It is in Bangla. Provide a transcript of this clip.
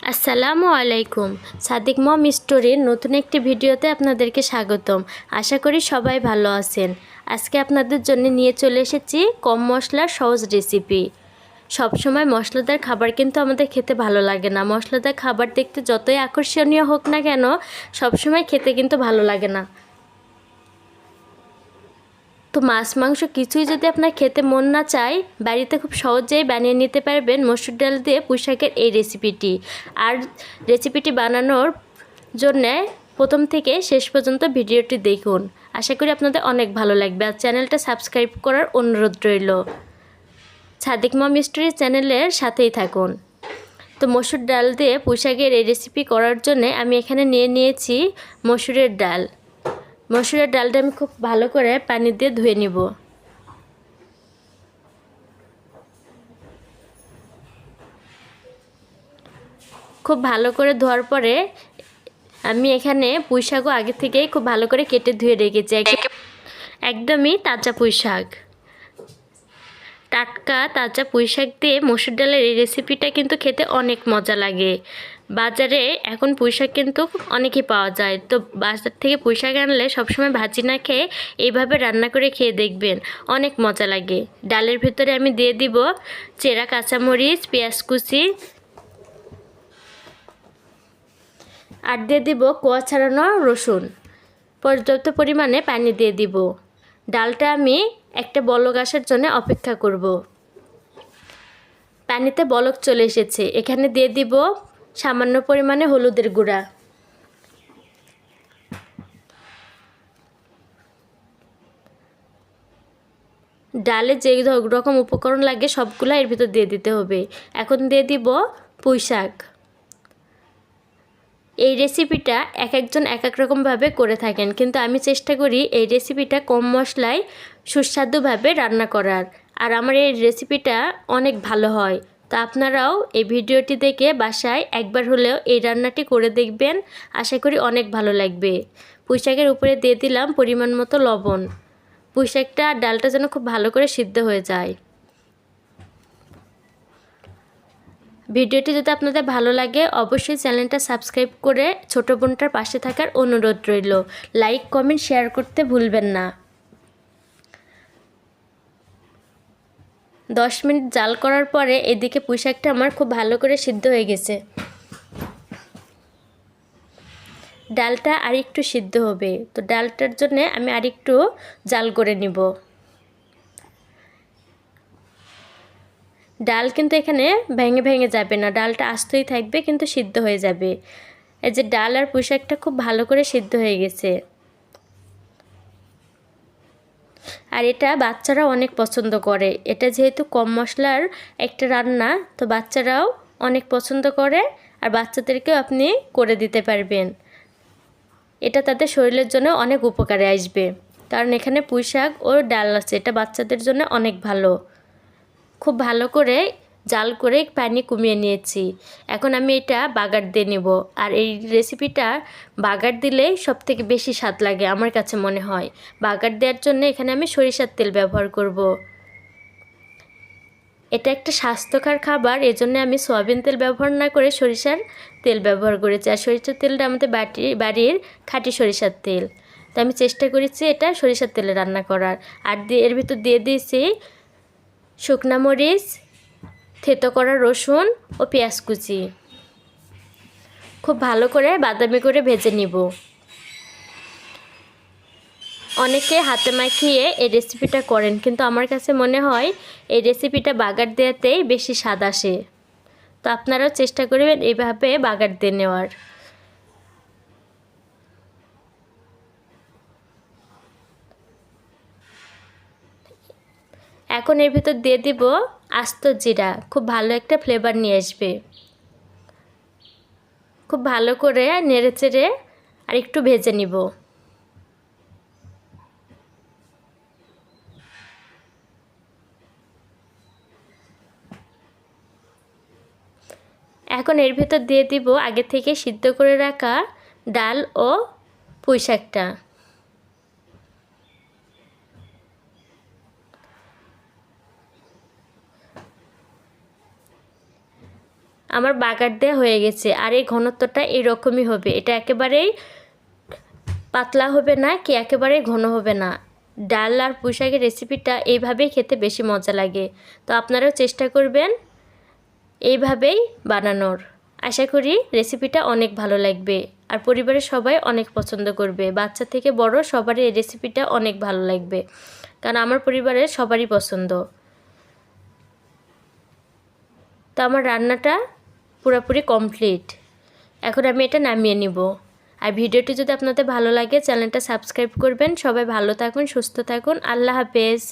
আসসালামু আলাইকুম। সাদিক মম স্টোরির নতুন একটি ভিডিওতে আপনাদেরকে স্বাগতম। আশা করি সবাই ভালো আছেন। আজকে আপনাদের জন্য নিয়ে চলে এসেছি কম মশলার সহজ রেসিপি। সবসময় মশলাদার খাবার কিন্তু আমাদের খেতে ভালো লাগে না। মশলাদার খাবার দেখতে যতই আকর্ষণীয় হোক না কেন, সবসময় খেতে কিন্তু ভালো লাগে না। তো মাছ মাংস কিছুই যদি আপনার খেতে মন না চায়, বাড়িতে খুব সহজেই বানিয়ে নিতে পারবেন মসুর ডাল দিয়ে পুঁই শাকের এই রেসিপিটি। আর রেসিপিটি বানানোর জন্যে প্রথম থেকে শেষ পর্যন্ত ভিডিওটি দেখুন। আশা করি আপনাদের অনেক ভালো লাগবে। আর চ্যানেলটা সাবস্ক্রাইব করার অনুরোধ রইল। সাদিক মম স্টোরি চ্যানেলের সাথেই থাকুন। তো মসুর ডাল দিয়ে পুঁই শাকের এই রেসিপি করার জন্যে আমি এখানে নিয়ে নিয়েছি মসুরের ডাল। মসুরের ডালটা আমি খুব ভালো করে পানি দিয়ে ধুয়ে নিব। খুব ভালো করে ধোয়ার পরে আমি এখানে পুঁই শাকও আগে থেকেই খুব ভালো করে কেটে ধুয়ে রেখেছি। একদমই তাজা পুঁই শাক। টাটকা তাজা পুঁই শাক দিয়ে মসুর ডালের এই রেসিপিটা কিন্তু খেতে অনেক মজা লাগে। বাজারে এখন পুঁই শাক কিন্তু অনেকই পাওয়া যায়। তো বাজার থেকে পুঁই শাক আনলে সবসময় ভাজি না খেয়ে এইভাবে রান্না করে খেয়ে দেখবেন, অনেক মজা লাগে। ডালের ভিতরে আমি দিয়ে দিব চেরা কাঁচামরিচ, পেঁয়াজ কুচি, আর দিয়ে দিব কোয়া ছাড়ানো রসুন। পর্যাপ্ত পরিমাণে পানি দিয়ে দিব। ডালটা আমি একটা বলক আসার জন্য অপেক্ষা করব। পানিতে বলক চলে এসেছে। এখানে দিয়ে দিব সামান্য পরিমাণে হলুদের গুঁড়া, ডালে যে রকম উপকরণ লাগে সবগুলো এর ভিতর দিয়ে দিতে হবে। এখন দিয়ে দিব পুঁই শাক। এই রেসিপিটা একজন এক এক রকমভাবে করে থাকেন, কিন্তু আমি চেষ্টা করি এই রেসিপিটা কম মশলায় সুস্বাদুভাবে রান্না করার। আর আমার এই রেসিপিটা অনেক ভালো হয়। তো আপনারাও এই ভিডিওটি দেখে বাসায় একবার হলেও এই রান্নাটি করে দেখবেন। আশা করি অনেক ভালো লাগবে। পুঁই শাকের উপরে দিয়ে দিলাম পরিমাণ মতো লবণ। পুঁই শাকটা আর ডালটা যেন খুব ভালো করে সিদ্ধ হয়ে যায়। ভিডিওটি যদি আপনাদের ভালো লাগে অবশ্যই চ্যানেলটা সাবস্ক্রাইব করে ছোট বোনটার পাশে থাকার অনুরোধ রইল। লাইক কমেন্ট শেয়ার করতে ভুলবেন না। 10 মিনিট জাল করার পরে এদিকে পুঁই শাকটা আমার খুব ভালো করে সিদ্ধ হয়ে গেছে। ডালটা আরেকটু সিদ্ধ হবে, তো ডালটার জন্য আমি আরেকটু জাল করে নিব। ডাল কিন্তু এখানে ভেঙে ভেঙে যাবে না, ডালটা আস্তই থাকবে কিন্তু সিদ্ধ হয়ে যাবে। এই যে ডাল আর পুঁই শাকটা খুব ভালো করে সিদ্ধ হয়ে গেছে। আর এটা বাচ্চারাও অনেক পছন্দ করে। এটা যেহেতু কম মশলার একটা রান্না, তো বাচ্চারাও অনেক পছন্দ করে। আর বাচ্চাদেরকেও আপনি করে দিতে পারবেন। এটা তাদের শরীরের জন্য অনেক উপকারে আসবে, কারণ এখানে পুঁই শাক ও ডাল আছে। এটা বাচ্চাদের জন্য অনেক ভালো। খুব ভালো করে জাল করে পানি কমিয়ে নিয়েছি। এখন আমি এটা বাগার দিয়ে নেব। আর এই রেসিপিটা বাগার দিলেই সবথেকে বেশি স্বাদ লাগে আমার কাছে মনে হয়। বাগার দেওয়ার জন্য এখানে আমি সরিষার তেল ব্যবহার করব। এটা একটা স্বাস্থ্যকর খাবার, এজন্য আমি সয়াবিন তেল ব্যবহার না করে সরিষার তেল ব্যবহার করেছি। আর সরিষার তেলটা আমাদের বাড়ির খাঁটি সরিষার তেল। তো আমি চেষ্টা করেছি এটা সরিষার তেলে রান্না করার। আর এর ভিতর দিয়ে দিয়েছি শুকনা মরিচ, থেতো করা রসুন ও পেঁয়াজ কুচি। খুব ভালো করে বাদামি করে ভেজে নিব। অনেকে হাতে মাখিয়ে এই রেসিপিটা করেন, কিন্তু আমার কাছে মনে হয় এই রেসিপিটা বাগার দেওয়াতেই বেশি স্বাদ আসে। তো আপনারাও চেষ্টা করবেন এইভাবে বাগার দিয়ে নেওয়ার। এখন এর ভিতর দিয়ে দিব আস্ত জিরা। খুব ভালো একটা ফ্লেভার নিয়ে আসবে। খুব ভালো করে নেড়ে চেড়ে আর একটু ভেজে নিব। এখন এর ভিতর দিয়ে দিব আগে থেকে সিদ্ধ করে রাখা ডাল ও পুঁই শাকটা। আমার বাগার দেওয়া হয়ে গেছে। আর এই ঘনত্বটা এরকমই হবে, এটা একেবারেই পাতলা হবে না কি একেবারেই ঘন হবে না। ডাল আর পুঁই শাকের রেসিপিটা এইভাবেই খেতে বেশি মজা লাগে। তো আপনারাও চেষ্টা করবেন এইভাবেই বানানোর। আশা করি রেসিপিটা অনেক ভালো লাগবে আর পরিবারের সবাই অনেক পছন্দ করবে। বাচ্চা থেকে বড় সবারই এই রেসিপিটা অনেক ভালো লাগবে, কারণ আমার পরিবারের সবারই পছন্দ। তো আমার রান্নাটা পুরোপুরি কমপ্লিট। এখন আমি এটা নামিয়ে নিব। আর ভিডিওটি যদি আপনাদের ভালো লাগে চ্যানেলটা সাবস্ক্রাইব করবেন। সবাই ভালো থাকুন, সুস্থ থাকুন। আল্লাহ হাফেজ।